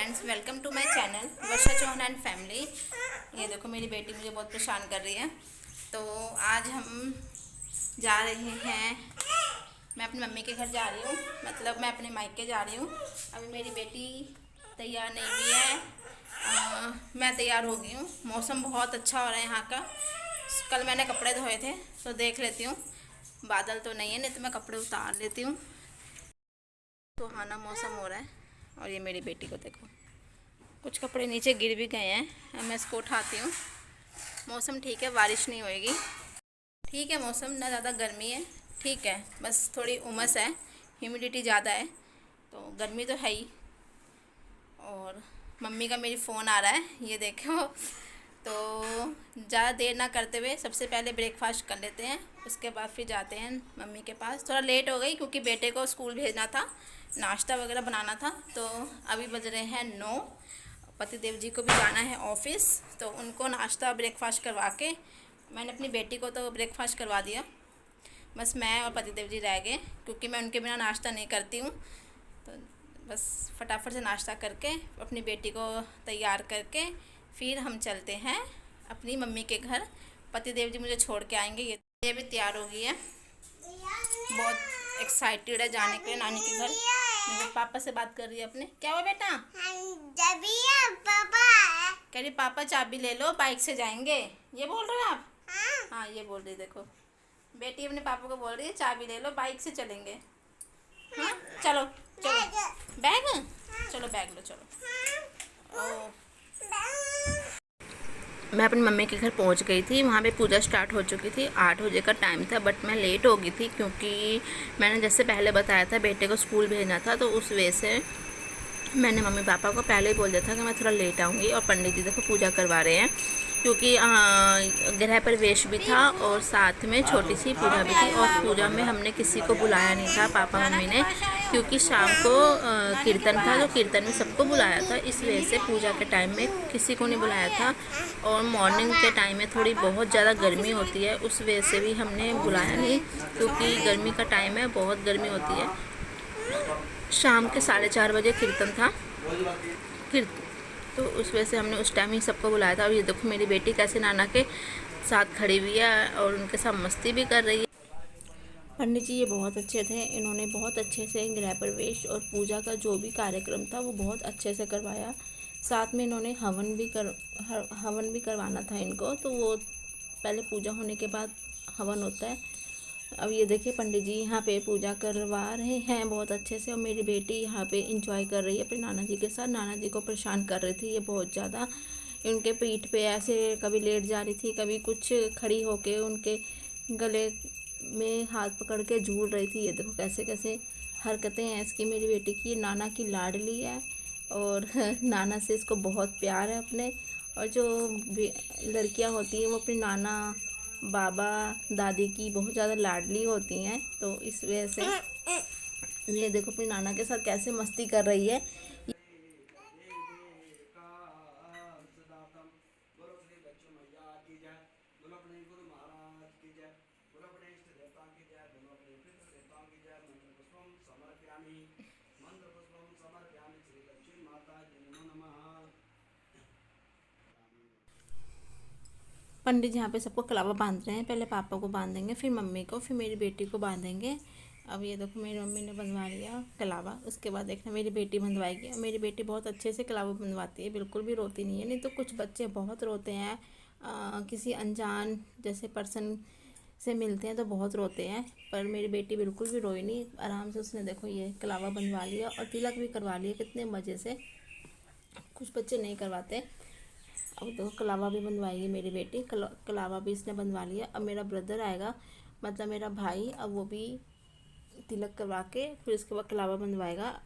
Friends, welcome to my channel Varsha Chauhan and family. ये देखो मेरी बेटी मुझे बहुत परेशान कर रही है। तो आज हम जा रहे हैं, मैं अपनी मम्मी के घर जा रही हूँ, मतलब मैं अपने मायके जा रही हूँ। अभी मेरी बेटी तैयार नहीं हुई है। मैं तैयार हो गई हूँ। मौसम बहुत अच्छा हो रहा है यहाँ का। कल मैंने कपड़े धोए थे तो देख लेती हूँ, बादल तो नहीं है, नहीं तो मैं कपड़े उतार लेती हूँ। सुहाना मौसम हो रहा है। और ये मेरी बेटी को देखो, कुछ कपड़े नीचे गिर भी गए हैं। अब मैं इसको उठाती हूँ। मौसम ठीक है, बारिश नहीं होएगी। ठीक है मौसम, ना ज़्यादा गर्मी है, ठीक है, बस थोड़ी उमस है, ह्यूमिडिटी ज़्यादा है, तो गर्मी तो है ही। और मम्मी का मेरी फ़ोन आ रहा है, ये देखो। तो ज़्यादा देर ना करते हुए सबसे पहले ब्रेकफास्ट कर लेते हैं, उसके बाद फिर जाते हैं मम्मी के पास। थोड़ा लेट हो गई क्योंकि बेटे को स्कूल भेजना था, नाश्ता वगैरह बनाना था। तो अभी बज रहे हैं 9। पतिदेव जी को भी जाना है ऑफिस, तो उनको नाश्ता ब्रेकफास्ट करवा के, मैंने अपनी बेटी को तो ब्रेकफास्ट करवा दिया, बस मैं और पतिदेव जी रह गए क्योंकि मैं उनके बिना नाश्ता नहीं करती हूँ। तो बस फटाफट से नाश्ता करके अपनी बेटी को तैयार करके फिर हम चलते हैं अपनी मम्मी के घर। पतिदेव जी मुझे छोड़ के आएंगे। ये भी तैयार हो गई है, बहुत एक्साइटेड है जाने के लिए नानी के घर। मेरे पापा से बात कर रही है अपने। क्या हुआ बेटा? पापा कह रही पापा चाबी ले लो, बाइक से जाएंगे, ये बोल रहे हैं आप? हाँ ये बोल रही, देखो बेटी अपने पापा को बोल रही है चाबी ले लो, बाइक से चलेंगे। हाँ चलो चलो, बैग, चलो बैग लो, चलो। ओ मैं अपनी मम्मी के घर पहुंच गई थी। वहाँ पे पूजा स्टार्ट हो चुकी थी, 8 बजे का टाइम था, बट मैं लेट हो गई थी क्योंकि मैंने जैसे पहले बताया था बेटे को स्कूल भेजना था, तो उस वजह से मैंने मम्मी पापा को पहले ही बोल दिया था कि मैं थोड़ा लेट आऊँगी। और पंडित जी देखो पूजा करवा रहे हैं क्योंकि गृह प्रवेश भी था और साथ में छोटी सी पूजा भी थी। और पूजा में हमने किसी को बुलाया नहीं था, पापा मम्मी ने, क्योंकि शाम को कीर्तन था, तो कीर्तन में सबको बुलाया था, इस वजह से पूजा के टाइम में किसी को नहीं बुलाया था। और मॉर्निंग के टाइम में थोड़ी बहुत ज़्यादा गर्मी होती है, उस वजह से भी हमने बुलाया नहीं, क्योंकि गर्मी का टाइम है, बहुत गर्मी होती है। शाम के 4:30 बजे कीर्तन था, तो उस वजह से हमने उस टाइम ही सबको बुलाया था। और ये देखो मेरी बेटी कैसे नाना के साथ खड़ी हुई है और उनके साथ मस्ती भी कर रही है। पंडित जी ये बहुत अच्छे थे, इन्होंने बहुत अच्छे से गृह प्रवेश और पूजा का जो भी कार्यक्रम था वो बहुत अच्छे से करवाया। साथ में इन्होंने हवन भी करवाना था इनको, तो वो पहले पूजा होने के बाद हवन होता है। अब ये देखिए पंडित जी यहाँ पे पूजा करवा रहे हैं बहुत अच्छे से, और मेरी बेटी यहाँ पे इंजॉय कर रही है अपने नाना जी के साथ। नाना जी को परेशान कर रही थी ये बहुत ज़्यादा, उनके पीठ पे ऐसे कभी लेट जा रही थी, कभी कुछ खड़ी होके उनके गले में हाथ पकड़ के झूल रही थी। ये देखो कैसे कैसे हरकतें हैं इसकी, मेरी बेटी की। नाना की लाडली है और नाना से इसको बहुत प्यार है अपने। और जो लड़कियां होती हैं वो अपने नाना बाबा दादी की बहुत ज़्यादा लाडली होती हैं, तो इस वजह से ये देखो अपनी नाना के साथ कैसे मस्ती कर रही है। पंडित जी यहाँ पे सबको कलावा बांध रहे हैं, पहले पापा को बांधेंगे, फिर मम्मी को, फिर मेरी बेटी को बांधेंगे। अब ये देखो मेरी मम्मी ने बंधवा लिया कलावा, उसके बाद देखना मेरी बेटी बंधवाएगी। मेरी बेटी बहुत अच्छे से कलावा बंधवाती है, बिल्कुल भी रोती नहीं है। नहीं तो कुछ बच्चे बहुत रोते हैं, किसी अनजान जैसे पर्सन से मिलते हैं तो बहुत रोते हैं, पर मेरी बेटी बिल्कुल भी रोई नहीं, आराम से उसने देखो ये कलावा बंधवा लिया और तिलक भी करवा लिया कितने मज़े से। कुछ बच्चे नहीं करवाते। अब देखो कलावा भी बनवाएगी मेरी बेटी, कलावा भी इसने बनवा लिया। अब मेरा ब्रदर आएगा, मतलब मेरा भाई, अब वो भी तिलक करवा के फिर उसके बाद कलावा बनवाएगा।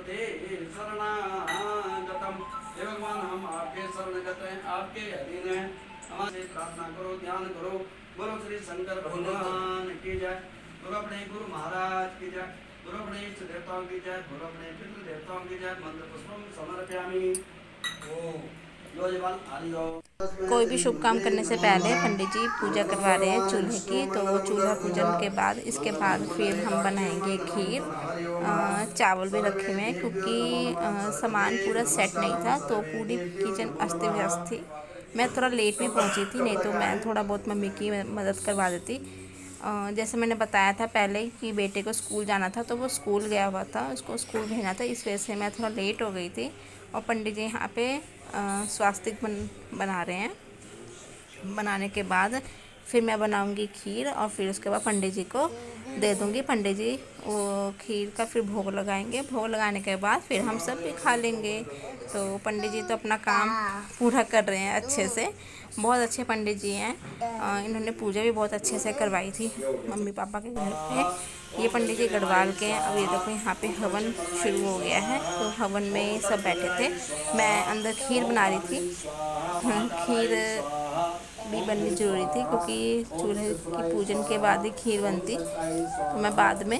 ते शरणागतम। हे भगवान, हम आपके शरणगत हैं, आपके अधीन हैं, हमारे प्रार्थना करो, ध्यान करो। बोलो श्री शंकर भगवान की जय। बोलो अपने गुरु महाराज की जय। बोलो अपने इष्ट देवताओं की जय। बोलो अपने पितृ देवताओं की जय। मंत्र पुष्पम समर्पयामि। ओम यो जवान आलियो। कोई भी शुभ काम करने से पहले पंडित जी पूजा करवा रहे हैं चूल्हे की। तो चूल्हा पूजन के बाद इसके बाद फिर हम बनाएंगे खीर। चावल भी रखे हुए हैं क्योंकि सामान पूरा सेट नहीं था, तो पूरी किचन अस्त व्यस्त थी। मैं थोड़ा लेट भी पहुंची थी, नहीं तो मैं थोड़ा बहुत मम्मी की मदद करवा देती। जैसे मैंने बताया था पहले कि बेटे को स्कूल जाना था, तो वो स्कूल गया हुआ था, उसको स्कूल भेजना था, इस वजह से मैं थोड़ा लेट हो गई थी। और पंडित जी यहाँ पे स्वास्तिक बना रहे हैं। बनाने के बाद फिर मैं बनाऊंगी खीर और फिर उसके बाद पंडित जी को दे दूंगी। पंडित जी वो खीर का फिर भोग लगाएंगे। भोग लगाने के बाद फिर हम सब भी खा लेंगे। तो पंडित जी तो अपना काम पूरा कर रहे हैं अच्छे से, बहुत अच्छे पंडित जी हैं। इन्होंने पूजा भी बहुत अच्छे से करवाई थी मम्मी पापा के घर पे। ये पंडित जी गढ़वाल के हैं। अब ये देखो यहाँ पे हवन शुरू हो गया है, तो हवन में सब बैठे थे। मैं अंदर खीर बना रही थी। खीर भी बननी ज़रूरी थी क्योंकि चूल्हे की पूजन के बाद ही खीर बनती। तो मैं बाद में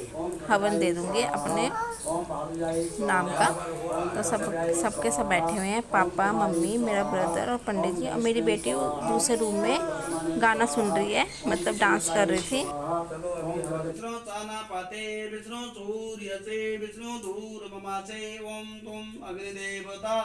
हवन दे दूँगी अपने नाम का। तो सबके सब बैठे हुए हैं, पापा मम्मी मेरा ब्रदर और पंडित जी, और मेरी बेटी दूसरे रूम में गाना सुन रही है, मतलब डांस कर रही थी। विष्णु चानापाते विष्णु सूर्यसे विष्णु धूर्वमासे ओम तुम अग्निदेवता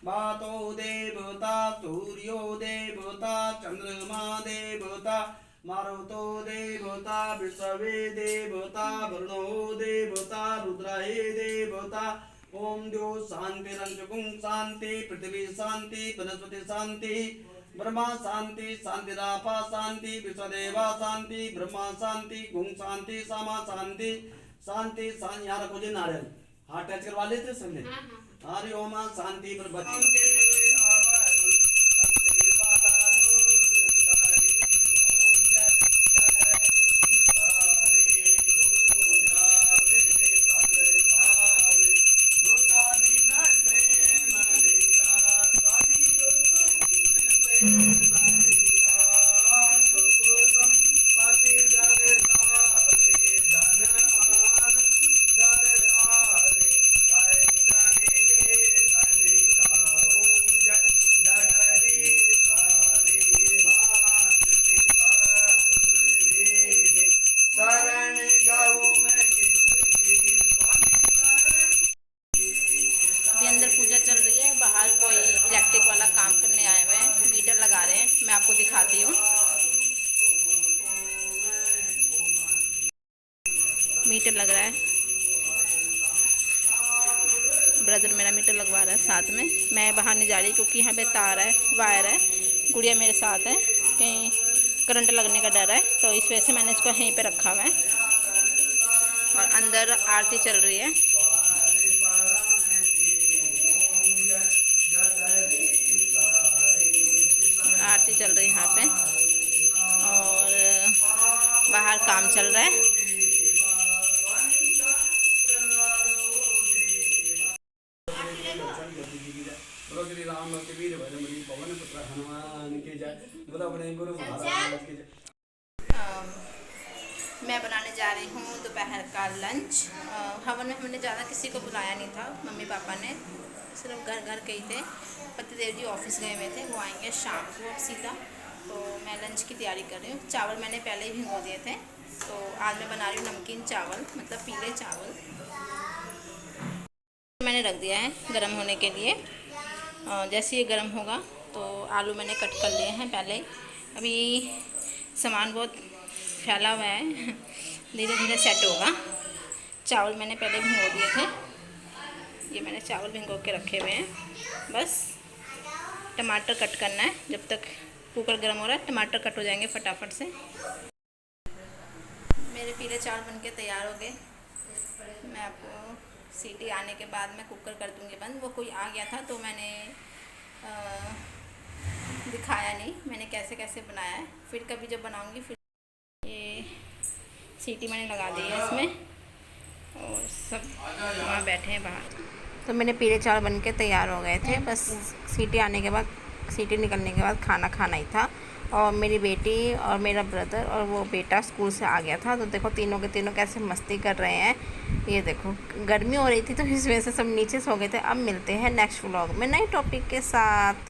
वातो देवता सूर्यो देवता चंद्रमा देवता मारुतो देवता विश्वे देवता वरुणो देवता रुद्राये देवता। ओम द्यो शांतिरंजकुं शांति पृथ्वी शांति वनस्पति शांति ब्रह्मा शांति शांतिरापा शांति विश्वदेवा शांति ब्रह्मा शांति गुं शांति सामा शांति शांति शांति। यहाँ रखो जी नारियल, हाथ टच करवा लेते समझे। हरि ओम शांति अंदर पूजा चल रही है, बाहर कोई इलेक्ट्रिक वाला काम करने आए हुए हैं, मीटर लगा रहे हैं। मैं आपको दिखाती हूँ। मीटर लग रहा है, ब्रदर मेरा मीटर लगवा रहा है साथ में। मैं बाहर नहीं जा रही क्योंकि यहाँ पे तार है, वायर है। गुड़िया मेरे साथ है, कहीं करंट लगने का डर है, तो इस वजह से मैंने इसको यहीं पे रखा हुआ है। और अंदर आरती चल रही है। आरती चल रही है यहाँ पे, और बाहर काम चल रहा है। बोलो श्री राम के वीर भजमणि पवन पुत्र हनुमान की जय। बोलो अपने गुरु महाराज की जय। मैं बनाने जा रही हूँ दोपहर का लंच। हवन में हमने ज़्यादा किसी को बुलाया नहीं था, मम्मी पापा ने सिर्फ घर घर के ही थे। पतिदेव जी ऑफिस गए हुए थे, वो आएंगे शाम को सीधा। तो मैं लंच की तैयारी कर रही हूँ। चावल मैंने पहले ही भिगो दिए थे, तो आज मैं बना रही हूँ नमकीन चावल, मतलब पीले चावल। मैंने रख दिया है गर्म होने के लिए। जैसे ये गर्म होगा तो आलू मैंने कट कर लिए हैं पहले। अभी सामान बहुत फैला हुआ है, धीरे धीरे सेट होगा। चावल मैंने पहले भिगो दिए थे, ये मैंने चावल भिगो के रखे हुए हैं। बस टमाटर कट करना है, जब तक कुकर गर्म हो रहा है टमाटर कट हो जाएंगे फटाफट से। मेरे पीले चावल बनके तैयार हो गए। मैं आपको सीटी आने के बाद मैं कुकर कर दूँगी बंद। वो कोई आ गया था तो मैंने दिखाया नहीं मैंने कैसे कैसे बनाया है। फिर कभी जब बनाऊँगी फिर। ये सीटी मैंने लगा दी है इसमें, और सब वहाँ बैठे हैं बाहर। तो मेरे पीले चावल बन के तैयार हो गए थे, बस सीटी निकलने के बाद खाना खाना ही था। और मेरी बेटी और मेरा ब्रदर और वो बेटा स्कूल से आ गया था, तो देखो तीनों के तीनों कैसे मस्ती कर रहे हैं। ये देखो गर्मी हो रही थी तो इस वजह से सब नीचे सो गए थे। अब मिलते हैं नेक्स्ट व्लॉग में नए टॉपिक के साथ।